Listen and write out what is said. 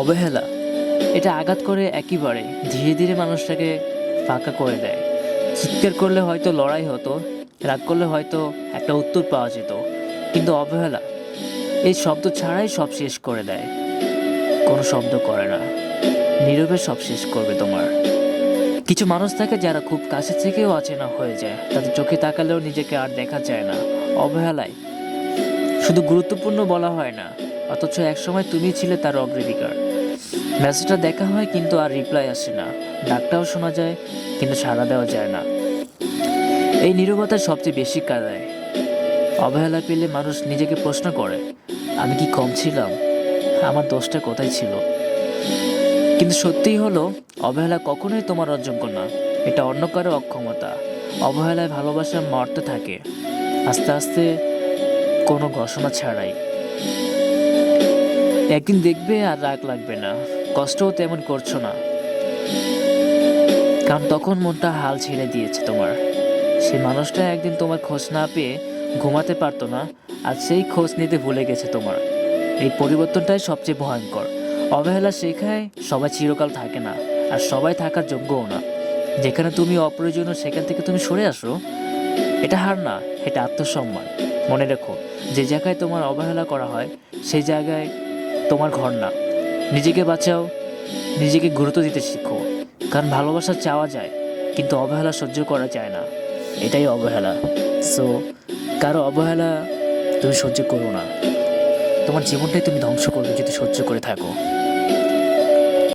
অবহেলা এটা আঘাত করে একেবারে ধীরে ধীরে মানুষটাকে ফাঁকা করে দেয়। চিৎকার করলে হয়তো লড়াই হতো, রাগ করলে হয়তো একটা উত্তর পাওয়া যেত, কিন্তু অবহেলা এই শব্দ ছাড়াই সব শেষ করে দেয়। কোনো শব্দ করে না, নীরবে সব শেষ করবে তোমার। কিছু মানুষ থাকে যারা খুব কাছে থেকেও অচেনা হয়ে যায়, তাদের চোখে তাকালেও নিজেকে আর দেখা যায় না। অবহেলায় শুধু গুরুত্বপূর্ণ বলা হয় না, অথচ একসময় তুমি ছিলে তার অগ্রাধিকার। মেসেজটা দেখা হয় কিন্তু আর রিপ্লাই আসে না, ডাকটাও শোনা যায় কিন্তু সাড়া দেওয়া যায় না। এই নীরবতায় সবচেয়ে বেশি কাঁদায়। অবহেলা পেলে মানুষ নিজেকে প্রশ্ন করে, আমি কি কম ছিলাম? আমার দোষটা কোথায় ছিল? কিন্তু সত্যিই হলো, অবহেলা কখনোই তোমার অযোগ্য না, এটা অন্য কারো অক্ষমতা। অবহেলায় ভালোবাসা মরতে থাকে আস্তে আস্তে, কোনো ঘোষণা ছাড়াই। একদিন দেখবে আর রাগ লাগবে না, কষ্টও তেমন করছো না, কারণ তখন মনটা হাল ছেড়ে দিয়েছে তোমার। সেই মানুষটা একদিন তোমার খোঁজ না পেয়ে ঘুমাতে পারতো না, আর সেই খোঁজ নিতে ভুলে গেছে তোমার। এই পরিবর্তনটাই সবচেয়ে ভয়ঙ্কর। অবহেলা শেখায় সবাই চিরকাল থাকে না, আর সবাই থাকার যোগ্যও না। যেখানে তুমি অপ্রয়োজনীয় সেখান থেকে তুমি সরে আসো, এটা হার না, এটা আত্মসম্মান। মনে রেখো, যে জায়গায় তোমার অবহেলা করা হয় সেই জায়গায় তোমার ঘর না। নিজেকে বাঁচাও, নিজেকে গুরুত্ব দিতে শিখো, কারণ ভালোবাসা চাওয়া যায় কিন্তু অবহেলা সহ্য করা যায় না, এটাই অবহেলা। সো কারো অবহেলা তুমি সহ্য করো না, তোমার জীবনটাই তুমি ধ্বংস করবে যদি সহ্য করে থাকো।